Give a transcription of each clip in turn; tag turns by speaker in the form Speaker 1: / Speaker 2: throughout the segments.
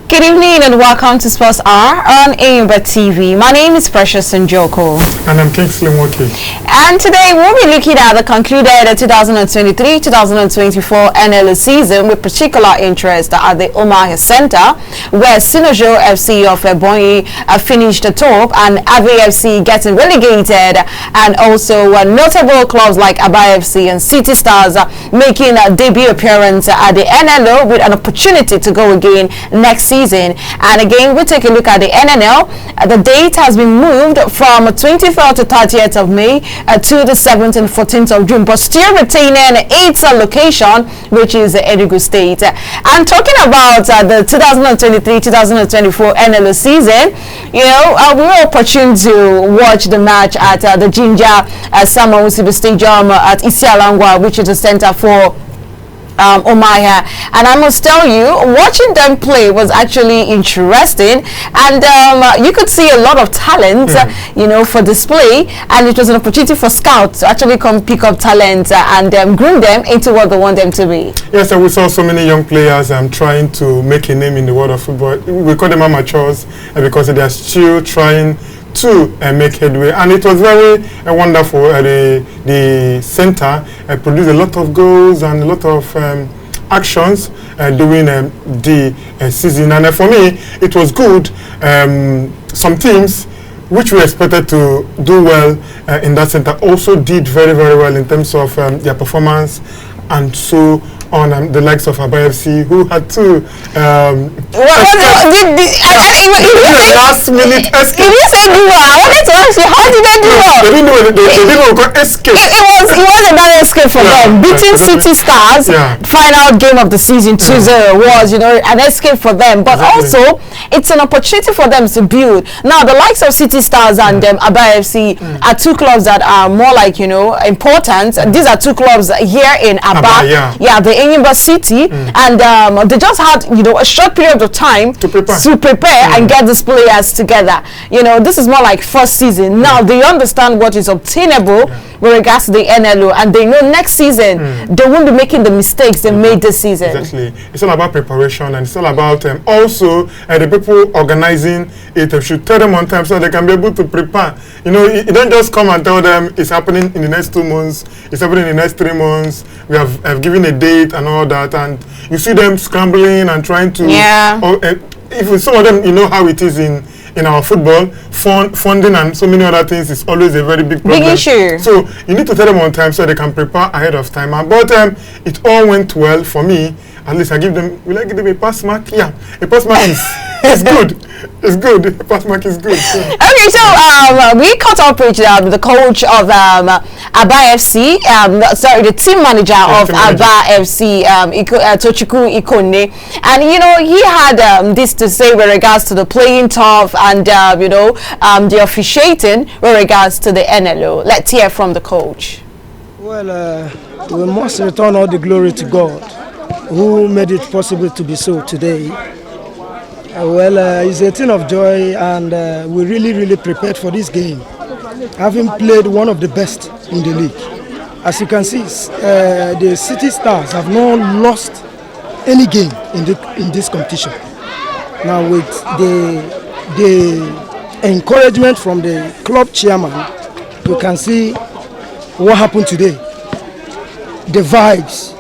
Speaker 1: Good evening and welcome to Sports Hour on Enyimba TV. My name is Precious Njoko.
Speaker 2: And I'm Kingsley Moki.
Speaker 1: And today we'll be looking at the concluded 2023-2024 NLO season with particular interest at the Omahia Center, where Cynosure FC of Ebonyi finished top and Ave FC getting relegated, and also notable clubs like Ave FC and City Stars making a debut appearance at the NLO with an opportunity to go again next season. And again, we'll take a look at the NNL. The date has been moved from 23rd to 30th of May to the 7th and 14th of June, but still retaining its location, which is Enugu State. And talking about the 2023-2024 NLO season, we were opportune to watch the match at the Ginger Samuel Musibe Stadium at Isialangwa, which is the center for Omahia, and I must tell you, watching them play was actually interesting, and you could see a lot of talent, for display, and it was an opportunity for scouts to actually come pick up talent and groom them into what they want them to be.
Speaker 2: Yes, and we saw so many young players trying to make a name in the world of football. We call them amateurs because they are still trying to make headway, and it was very wonderful. The center produced a lot of goals and a lot of actions during the season, and for me it was good. Some teams which we expected to do well in that center also did very, very well in terms of their performance, and so on the likes of Ave FC, who had to last minute escape.
Speaker 1: If you say do well, I wanted to ask you, how did they do well?
Speaker 2: They didn't escape.
Speaker 1: It was a bad escape for them. Beating City Stars, final game of the season 2-0 was an escape for them, but also it's an opportunity for them to build. Now the likes of City Stars and Ave FC are two clubs that are more like important. These are two clubs here in Aba. The Enyimba City, and they just had a short period of time to prepare and get these players together. This is more like first season. Now they understand what is obtainable with regards to the NLO, and they know next season they won't be making the mistakes they made this season.
Speaker 2: Exactly. It's all about preparation, and it's all about also the people organizing it should tell them on time so they can be able to prepare. You don't just come and tell them it's happening in the next 2 months, it's happening in the next 3 months, we have given a date and all that, and you see them scrambling and trying to if some of them how it is in our football, funding and so many other things is always a very big problem.
Speaker 1: Big issue.
Speaker 2: So you need to tell them on time so they can prepare ahead of time. But it all went well for me. At least I give them a pass mark? Yeah, a pass mark is good. It's good. A pass mark is good.
Speaker 1: Okay, so we caught up with the coach of Aba FC, the team manager of Aba FC, Tochukwu Ikonne, and he had this to say with regards to the playing tough and the officiating with regards to the NLO. Let's hear from the coach.
Speaker 3: Well, we must return all the glory to God, who made it possible to be so today. It's a thing of joy, and we really prepared for this game, having played one of the best in the league. As you can see, the City Stars have not lost any game in this competition. Now with the encouragement from the club chairman, you can see what happened today. The vibes,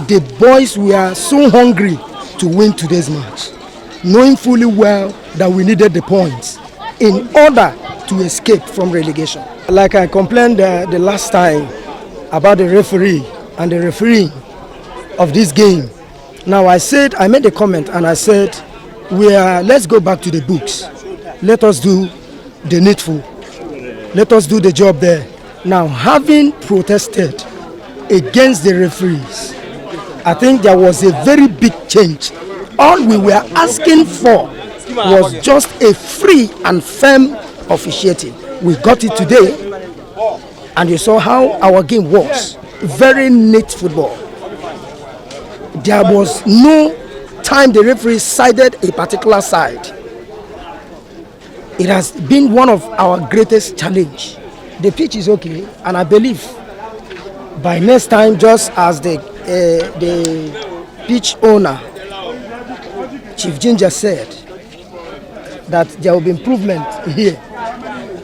Speaker 3: the boys were so hungry to win today's match, knowing fully well that we needed the points in order to escape from relegation. Like I complained the last time about the referee and the refereeing of this game. Now I made a comment and I said, let's go back to the books. Let us do the needful. Let us do the job there. Now, having protested against the referees, I think there was a very big change. All we were asking for was just a free and firm officiating. We got it today, and you saw how our game was. Very neat football. There was no time the referee sided a particular side. It has been one of our greatest challenge. The pitch is okay, and I believe by next time, just as the pitch owner Chief Ginger said that there will be improvement here.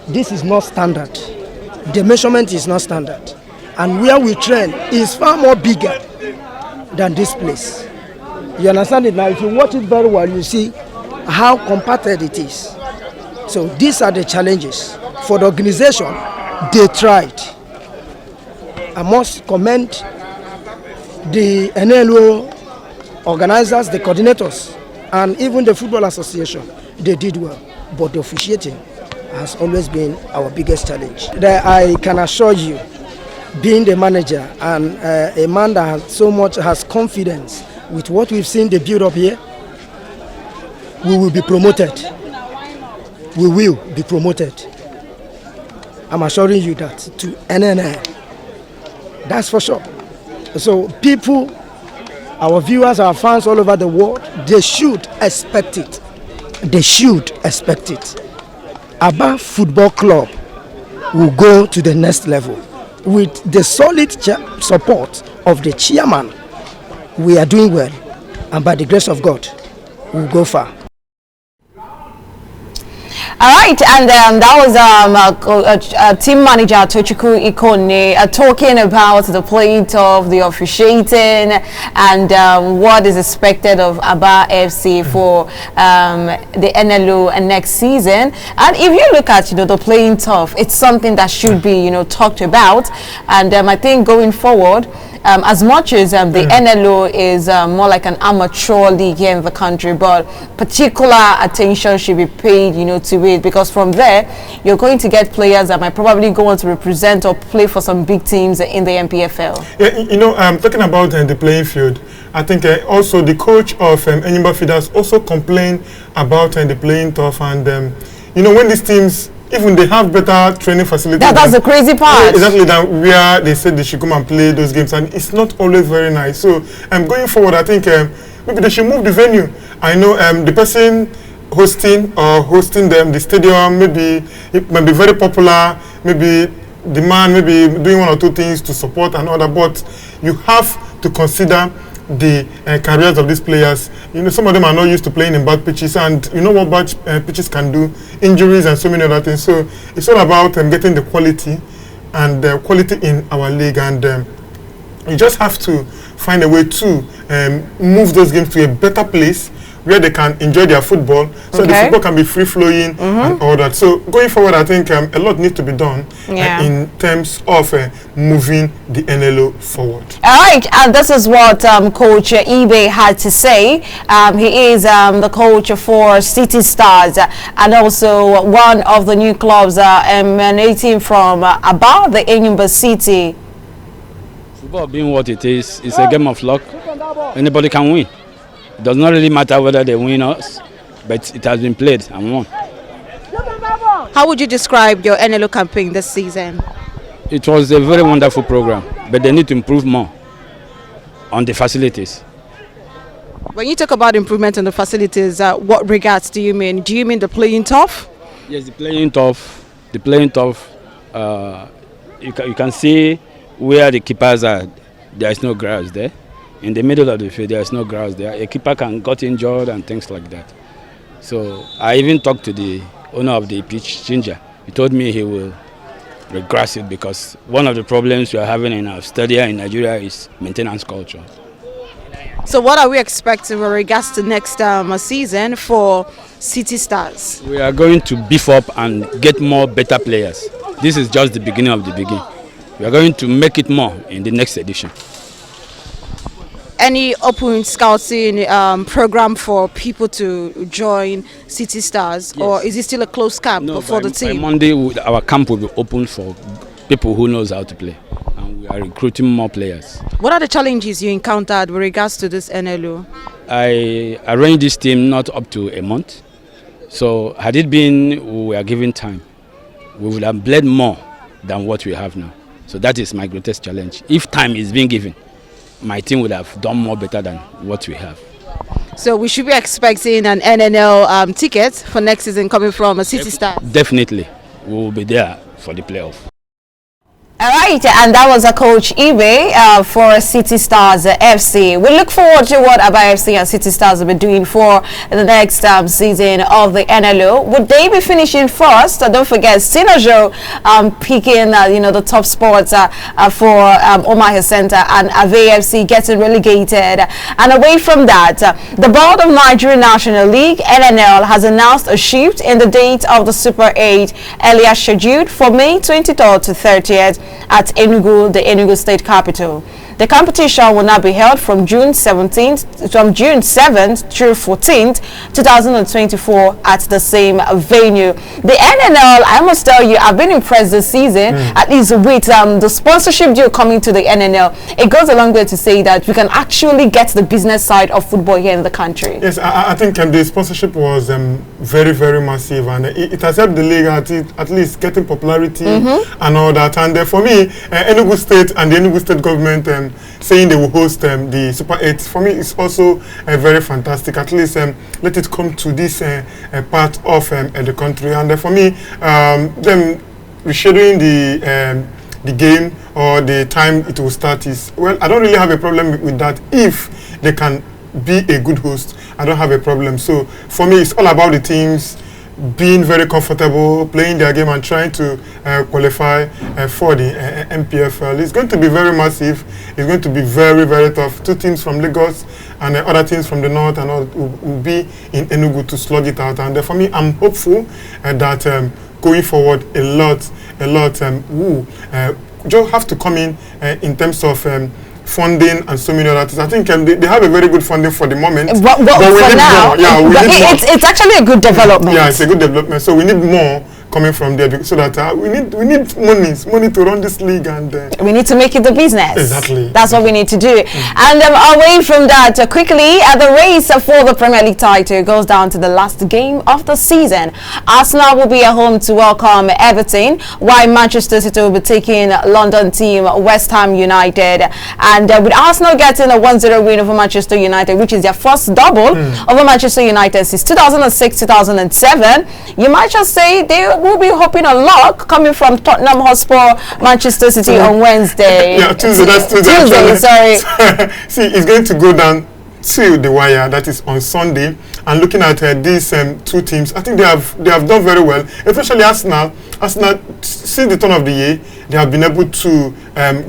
Speaker 3: This is not standard. The measurement is not standard. And where we train is far more bigger than this place. You understand it now? If you watch it very well, you see how compacted it is. So these are the challenges. For the organization, they tried. I must commend the NLO organizers, the coordinators, and even the Football Association. They did well, but the officiating has always been our biggest challenge. I can assure you, being the manager and a man that has confidence with what we've seen the build up here, we will be promoted. We will be promoted. I'm assuring you that to NNL. That's for sure. So people, our viewers, our fans all over the world, they should expect it. They should expect it. Aba Football Club will go to the next level. With the solid support of the chairman, we are doing well. And by the grace of God, we'll go far.
Speaker 1: All right, and that was team manager Tochukwu Ikone talking about the play of the officiating and what is expected of Aba FC for the NLO next season. And if you look at the playing tough, it's something that should be talked about. And I think going forward, as much as the NLO is more like an amateur league here in the country, but particular attention should be paid, to it, because from there you're going to get players that might probably go on to represent or play for some big teams in the MPFL.
Speaker 2: Yeah, talking about the playing field, I think also the coach of Enyimba Feeders also complained about the playing tough, and when these teams, even they have better training facilities.
Speaker 1: That's the crazy part.
Speaker 2: Exactly, than where they said they should come and play those games, and it's not always very nice. So going forward, I think maybe they should move the venue. I know the person hosting them, the stadium, maybe it might be very popular, maybe the man maybe doing one or two things to support and all that, but you have to consider the careers of these players. Some of them are not used to playing in bad pitches, and you know what bad pitches can do, injuries and so many other things. So it's all about getting the quality and quality in our league, and you just have to find a way to move those games to a better place where they can enjoy their football, so the football can be free-flowing and all that. So going forward, I think a lot needs to be done in terms of moving the NLO forward. All
Speaker 1: right, and this is what Coach Ibe had to say. He is the coach for City Stars and also one of the new clubs emanating from Aba, the Enyimba City.
Speaker 4: Football being what it is, it's a game of luck. Anybody can win. It does not really matter whether they win us, but it has been played and won.
Speaker 1: How would you describe your NLO campaign this season?
Speaker 4: It was a very wonderful program, but they need to improve more on the facilities.
Speaker 1: When you talk about improvement on the facilities, what regards do you mean? Do you mean the playing tough?
Speaker 4: Yes, the playing tough. The playing tough. You can see where the keepers are. There is no grass there. In the middle of the field, there is no grass there. A keeper can get injured and things like that. So I even talked to the owner of the pitch, Ginger. He told me he will regress it because one of the problems we are having in our stadium in Nigeria is maintenance culture.
Speaker 1: So what are we expecting with regards to next season for City Stars?
Speaker 4: We are going to beef up and get more better players. This is just the beginning of the beginning. We are going to make it more in the next edition.
Speaker 1: Any open scouting program for people to join City Stars, yes, or is it still a closed camp for the team?
Speaker 4: By Monday, our camp will be open for people who knows how to play, and we are recruiting more players. What are the challenges you encountered with regards to this NLO? I arranged this team not up to a month, so had it been we were given time, we would have played more than what we have now. So that is my greatest challenge. If time is being given, my team would have done more better than what we have. So we should be expecting an NNL ticket for next season coming from a City Star? Definitely. We will be there for the playoff.
Speaker 1: All right, and that was a coach Ibe for City Stars FC. We look forward to what Ave FC and City Stars will be doing for the next season of the NLO. Would they be finishing first? Don't forget, Cynosure picking the top spots for Omaha Center, and Ave FC getting relegated. And away from that, the board of Nigerian National League (NNL) has announced a shift in the date of the Super 8 earlier scheduled for May 23rd to 30th. At Enugu, the Enugu State Capital. The competition will now be held from June 7th through 14th, 2024 at the same venue. The NNL, I must tell you, I've been impressed this season, at least with the sponsorship deal coming to the NNL. It goes a long way to say that we can actually get the business side of football here in the country.
Speaker 2: Yes, I think the sponsorship was very, very massive, and it has helped the league at least getting popularity and all that. And for me, Enugu State and the Enugu State government saying they will host the Super 8, for me, it's also very fantastic. At least let it come to this part of the country. And for me, them rescheduling the game or the time it will start is, well, I don't really have a problem with that. If they can be a good host, I don't have a problem. So for me, it's all about the teams being very comfortable, playing their game and trying to qualify for the MPFL. It's going to be very massive. It's going to be very, very tough. Two teams from Lagos and other teams from the north and all will be in Enugu to slug it out. And for me, I'm hopeful that going forward, a lot will have to come in terms of funding and so many other things. I think they have a very good funding for the moment.
Speaker 1: But for now, it's actually a good development.
Speaker 2: Yeah, it's a good development. So we need more coming from there, so that we need money to run this league, and
Speaker 1: we need to make it the business.
Speaker 2: Exactly.
Speaker 1: That's what we need to do. And away from that, quickly, the race for the Premier League title goes down to the last game of the season. Arsenal will be at home to welcome Everton, while Manchester City will be taking London team West Ham United. And with Arsenal getting a 1-0 win over Manchester United, which is their first double over Manchester United since 2006-2007, you might just say they will be hoping a lot coming from Tottenham Hotspur, Manchester City on Wednesday.
Speaker 2: Yeah, Tuesday. That's
Speaker 1: Tuesday, sorry.
Speaker 2: See, it's going to go down to the wire. That is on Sunday. And looking at these two teams, I think they have done very well. Especially Arsenal. Arsenal, since the turn of the year, they have been able to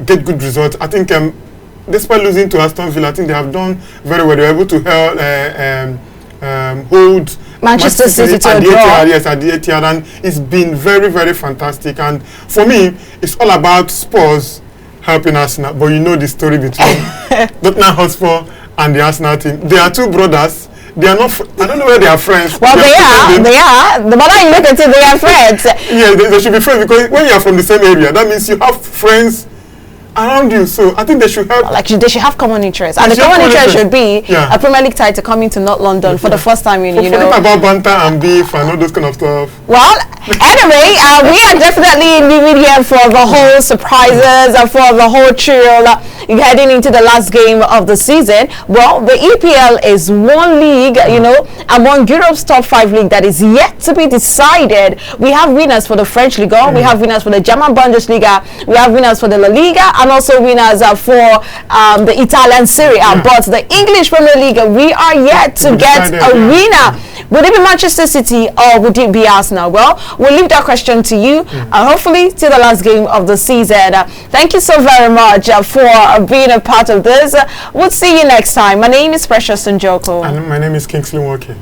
Speaker 2: get good results. I think despite losing to Aston Villa, I think they have done very well. They were able to hold
Speaker 1: Manchester City to a draw.
Speaker 2: Yes, at the Etihad, and it's been very, very fantastic. And for me, it's all about Spurs helping Arsenal. But you know the story between Tottenham Hotspur and the Arsenal team. They are two brothers. They are not. I don't know where they are friends.
Speaker 1: Well, they are. The moment you look at it, they are friends.
Speaker 2: Yeah, they should be friends, because when you are from the same area, that means you have friends around you. So I think they should have
Speaker 1: they should have common interests, and the common interest should be a Premier League title coming to North London for the first time in
Speaker 2: Forget about banter and beef and all those kind of stuff.
Speaker 1: Well, anyway, we are definitely living here for the whole surprises and for the whole thrill heading into the last game of the season. Well, the EPL is one league, among Europe's top 5 league that is yet to be decided. We have winners for the French Ligue 1, we have winners for the German Bundesliga, we have winners for the La Liga, and also winners for the Italian Serie A. But the English Premier League, we are yet to get a winner. Would it be Manchester City or would it be Arsenal? Well, we'll leave that question to you, and hopefully to the last game of the season. Thank you so very much for being a part of this. We'll see you next time. My name is Precious Njoko.
Speaker 2: And my name is Kingsley Walker.